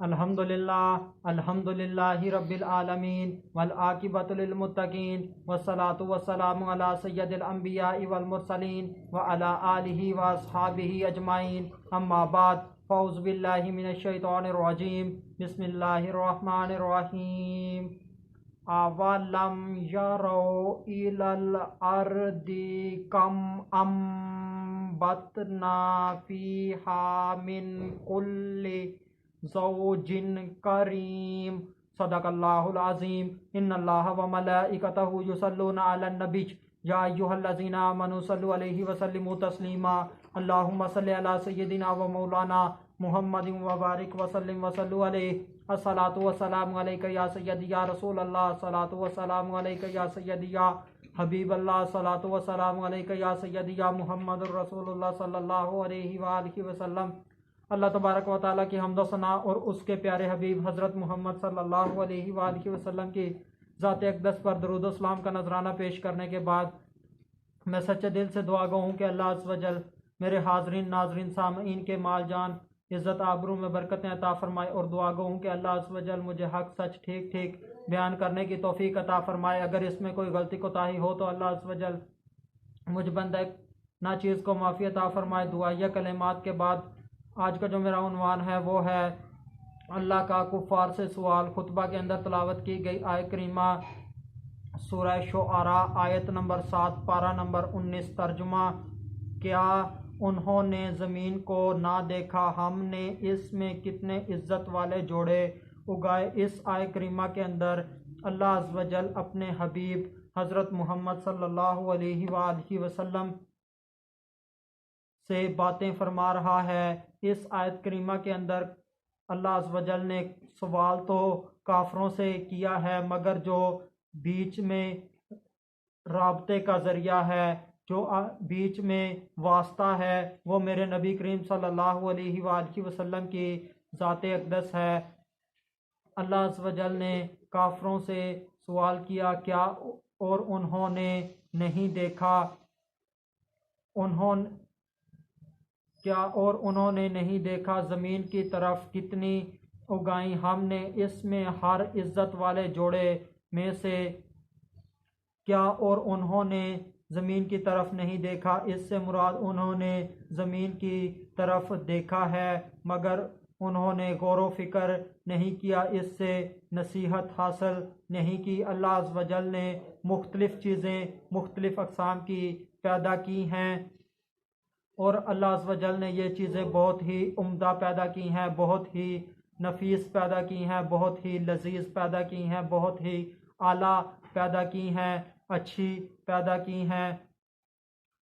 الحمدللہ رب العالمین والعاقبۃ للمتقین والصلاة والسلام علی سید الانبیاء والمرسلین وعلی آلہ واصحابہ اجمعین، اما بعد، فاعوذ باللہ من الشیطان الرجیم، بسم اللہ الرحمن الرحیم۔ اولم یروا الی الارض کم انبتنا فیہا من کل زوج کریم، صدق اللہ العظیم۔ ان اللہ وملائکتہ یصلون علی النبی یا ایھا الذین آمنوا صلوا علیہ وسلموا تسلیما۔ اللہم صل علی سیدنا و مولانا محمد وبارک وسلم وصلوا علیہ۔ الصلاۃ والسلام علیک یا سیدی یا رسول اللہ، الصلاۃ والسلام علیک یا سیدی یا حبیب اللہ، الصلاۃ والسلام علیک یا سیدی یا محمد الرسول اللہ صلی اللہ علیہ وآلہ وسلم۔ اللہ تبارک و تعالیٰ کی حمد و ثنا اور اس کے پیارے حبیب حضرت محمد صلی اللہ علیہ وآلہ وسلم کی ذات اقدس پر درود و اسلام کا نذرانہ پیش کرنے کے بعد میں سچے دل سے دعا گو ہوں کہ اللہ عز و جل میرے حاضرین ناظرین سامعین کے مال جان عزت آبرو میں برکتیں عطا فرمائے، اور دعا گو ہوں کہ اللہ عز و جل مجھے حق سچ ٹھیک ٹھیک بیان کرنے کی توفیق عطا فرمائے۔ اگر اس میں کوئی غلطی کوتاہی ہو تو اللہ عز و جل مجھ بندہ ناچیز کو معافی عطا فرمائے۔ دعائیہ کلمات کے بعد آج کا جو میرا عنوان ہے وہ ہے اللہ کا کفار سے سوال۔ خطبہ کے اندر تلاوت کی گئی آیت کریمہ سورہ شعراء آیت نمبر 7 پارہ نمبر 19، ترجمہ: کیا انہوں نے زمین کو نہ دیکھا، ہم نے اس میں کتنے عزت والے جوڑے اگائے۔ اس آیت کریمہ کے اندر اللہ عز و جل اپنے حبیب حضرت محمد صلی اللہ علیہ وآلہ وسلم سے باتیں فرما رہا ہے۔ اس آیت کریمہ کے اندر اللہ عز و جل نے سوال تو کافروں سے کیا ہے، مگر جو بیچ میں رابطے کا ذریعہ ہے، جو بیچ میں واسطہ ہے، وہ میرے نبی کریم صلی اللہ علیہ وآلہ وسلم کی ذات اقدس ہے۔ اللہ عز و جل نے کافروں سے سوال کیا، کیا اور انہوں نے نہیں دیکھا، انہوں نے نہیں دیکھا زمین کی طرف کتنی اگائیں، ہم نے اس میں ہر عزت والے جوڑے میں سے۔ کیا اور انہوں نے زمین کی طرف نہیں دیکھا، اس سے مراد انہوں نے زمین کی طرف دیکھا ہے مگر انہوں نے غور و فکر نہیں کیا، اس سے نصیحت حاصل نہیں کی۔ اللہ عز و جل نے مختلف چیزیں مختلف اقسام کی پیدا کی ہیں، اور اللہ عز و جل نے یہ چیزیں بہت ہی عمدہ پیدا کی ہیں، بہت ہی نفیس پیدا کی ہیں، بہت ہی لذیذ پیدا کی ہیں، بہت ہی اعلیٰ پیدا کی ہیں، اچھی پیدا کی ہیں۔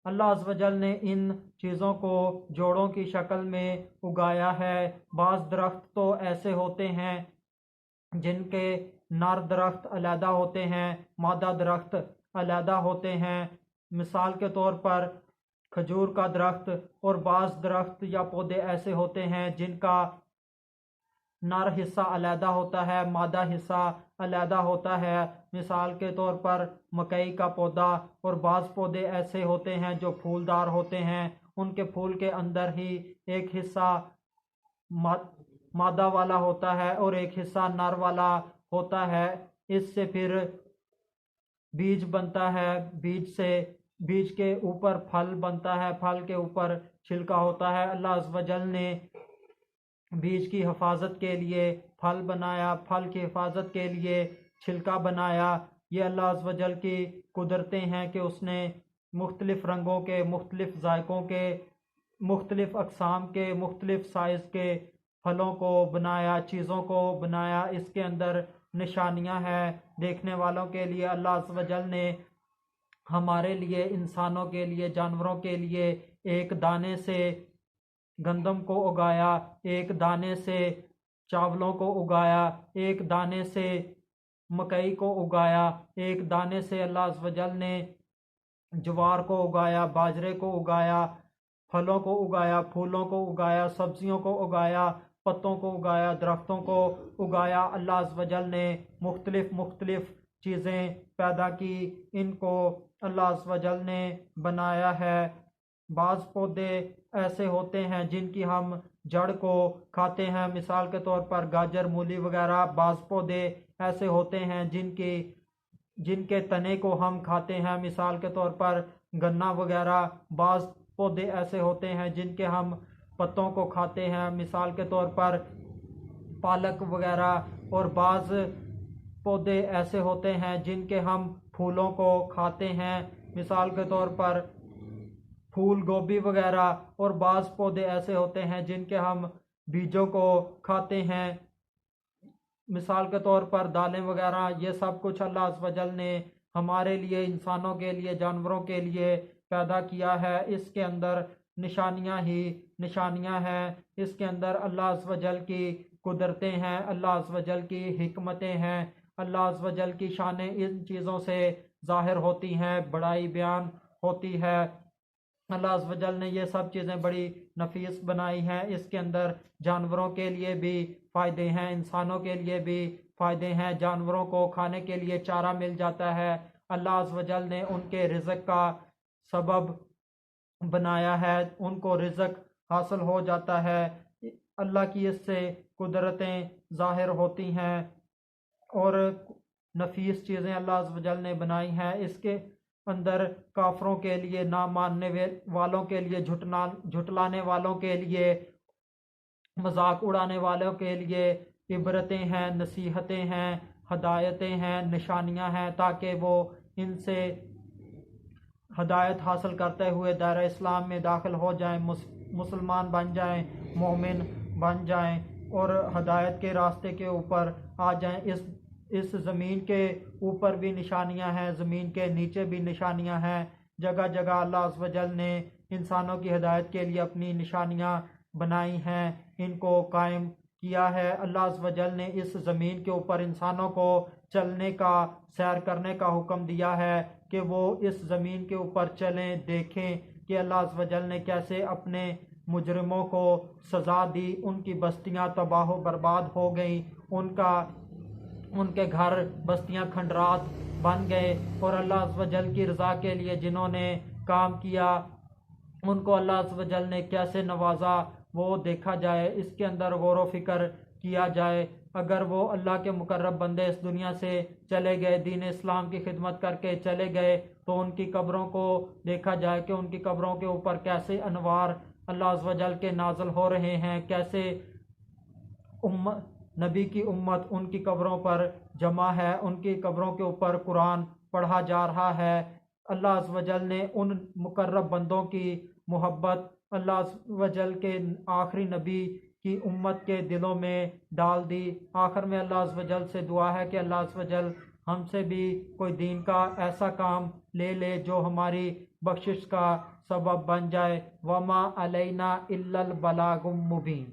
اللہ عز و جل نے ان چیزوں کو جوڑوں کی شکل میں اگایا ہے۔ بعض درخت تو ایسے ہوتے ہیں جن کے نر درخت علیحدہ ہوتے ہیں، مادہ درخت علیحدہ ہوتے ہیں، مثال کے طور پر کھجور کا درخت، اور بعض درخت یا پودے ایسے ہوتے ہیں جن کا نر حصہ علیحدہ ہوتا ہے، مادہ حصہ علیحدہ ہوتا ہے، مثال کے طور پر مکئی کا پودا۔ اور بعض پودے ایسے ہوتے ہیں جو پھولدار ہوتے ہیں، ان کے پھول کے اندر ہی ایک حصہ مادہ والا ہوتا ہے اور ایک حصہ نر والا ہوتا ہے، اس سے پھر بیج بنتا ہے، بیج کے اوپر پھل بنتا ہے، پھل کے اوپر چھلکا ہوتا ہے۔ اللہ عز و جل نے بیج کی حفاظت کے لیے پھل بنایا، پھل کی حفاظت کے لیے چھلکا بنایا۔ یہ اللہ عز و جل کی قدرتیں ہیں کہ اس نے مختلف رنگوں کے، مختلف ذائقوں کے، مختلف اقسام کے، مختلف سائز کے پھلوں کو بنایا، چیزوں کو بنایا۔ اس کے اندر نشانیاں ہیں دیکھنے والوں کے لیے۔ اللہ عز و جل نے ہمارے لیے، انسانوں کے لیے، جانوروں کے لیے ایک دانے سے گندم کو اگایا، ایک دانے سے چاولوں کو اگایا، ایک دانے سے مکئی کو اگایا، ایک دانے سے اللہ عز و جل نے جوار کو اگایا، باجرے کو اگایا، پھلوں کو اگایا، پھولوں کو اگایا، سبزیوں کو اگایا، پتوں کو اگایا، درختوں کو اگایا۔ اللہ عز و جل نے مختلف چیزیں پیدا کی، ان کو اللہ عز و جل نے بنایا ہے۔ بعض پودے ایسے ہوتے ہیں جن کی ہم جڑ کو کھاتے ہیں، مثال کے طور پر گاجر، مولی وغیرہ۔ بعض پودے ایسے ہوتے ہیں جن کے تنے کو ہم کھاتے ہیں، مثال کے طور پر گنا وغیرہ۔ بعض پودے ایسے ہوتے ہیں جن کے ہم پتوں کو کھاتے ہیں، مثال کے طور پر پالک وغیرہ۔ اور بعض پودے ایسے ہوتے ہیں جن کے ہم پھولوں کو کھاتے ہیں، مثال کے طور پر پھول گوبھی وغیرہ۔ اور بعض پودے ایسے ہوتے ہیں جن کے ہم بیجوں کو کھاتے ہیں، مثال کے طور پر دالیں وغیرہ۔ یہ سب کچھ اللہ عز و جل نے ہمارے لیے، انسانوں کے لیے، جانوروں کے لیے پیدا کیا ہے۔ اس کے اندر نشانیاں ہی نشانیاں ہیں، اس کے اندر اللہ عز و جل کی قدرتیں ہیں، اللہ عز و جل کی حکمتیں ہیں، اللہ عز و جل کی شانیں ان چیزوں سے ظاہر ہوتی ہیں، بڑائی بیان ہوتی ہے۔ اللہ عز و جل نے یہ سب چیزیں بڑی نفیس بنائی ہیں۔ اس کے اندر جانوروں کے لیے بھی فائدے ہیں، انسانوں کے لیے بھی فائدے ہیں۔ جانوروں کو کھانے کے لیے چارہ مل جاتا ہے، اللہ عز و جل نے ان کے رزق کا سبب بنایا ہے، ان کو رزق حاصل ہو جاتا ہے۔ اللہ کی اس سے قدرتیں ظاہر ہوتی ہیں اور نفیس چیزیں اللہ عز و جل نے بنائی ہیں۔ اس کے اندر کافروں کے لیے، نہ ماننے والوں کے لیے، جھٹلانے والوں کے لیے، مذاق اڑانے والوں کے لیے عبرتیں ہیں، نصیحتیں ہیں، ہدایتیں ہیں، نشانیاں ہیں، تاکہ وہ ان سے ہدایت حاصل کرتے ہوئے دائرہ اسلام میں داخل ہو جائیں، مسلمان بن جائیں، مومن بن جائیں اور ہدایت کے راستے کے اوپر آ جائیں۔ اس زمین کے اوپر بھی نشانیاں ہیں، زمین کے نیچے بھی نشانیاں ہیں۔ جگہ جگہ اللہ عز و جل نے انسانوں کی ہدایت کے لیے اپنی نشانیاں بنائی ہیں، ان کو قائم کیا ہے۔ اللہ عز و جل نے اس زمین کے اوپر انسانوں کو چلنے کا، سیر کرنے کا حکم دیا ہے کہ وہ اس زمین کے اوپر چلیں، دیکھیں کہ اللہ عز و جل نے کیسے اپنے مجرموں کو سزا دی، ان کی بستیاں تباہ و برباد ہو گئیں، ان کے گھر بستیاں کھنڈرات بن گئے، اور اللہ عز و جل کی رضا کے لیے جنہوں نے کام کیا ان کو اللہ عز و جل نے کیسے نوازا، وہ دیکھا جائے، اس کے اندر غور و فکر کیا جائے۔ اگر وہ اللہ کے مقرب بندے اس دنیا سے چلے گئے، دین اسلام کی خدمت کر کے چلے گئے، تو ان کی قبروں کو دیکھا جائے کہ ان کی قبروں کے اوپر کیسے انوار اللہ عز و جل کے نازل ہو رہے ہیں، کیسے نبی کی امت ان کی قبروں پر جمع ہے، ان کی قبروں کے اوپر قرآن پڑھا جا رہا ہے۔ اللہ عز و جل نے ان مقرب بندوں کی محبت اللہ عز و جل کے آخری نبی کی امت کے دلوں میں ڈال دی۔ آخر میں اللہ عز و جل سے دعا ہے کہ اللہ عز و جل ہم سے بھی کوئی دین کا ایسا کام لے لے جو ہماری بخشش کا سبب بن جائے۔ وما علینا الا البلاغ المبین۔